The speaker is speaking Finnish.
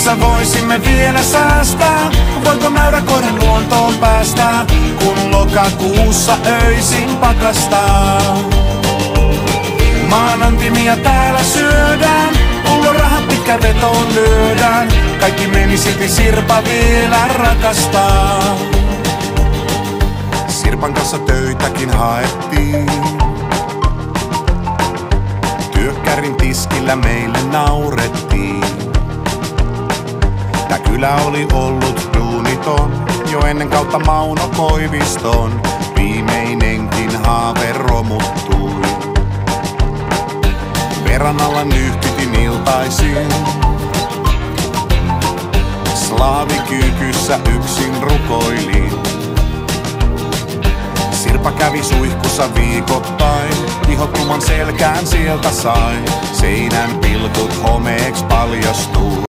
Yhdessä voisimme vielä säästää. Voiko mäyräkoiran luontoon päästä, kun lokakuussa öisin pakastaa? Maanantimia täällä syödään, pullorahat pitkä vetoon lyödään. Kaikki meni silti Sirpa vielä rakastaa. Sirpan kanssa töitäkin haettiin. Työkkärin tiskillä meille naurettiin. Tää kylä oli ollut duuniton jo ennen kautta Mauno Koiviston. Viimeinenkin haave romuttui. Veran alla nyhkytin iltaisin. Slaavikyykyssä yksin rukoilin. Sirpa kävi suihkussa viikoittain. Ihottuman selkään sieltä sai. Seinän pilkut homeeks paljastui.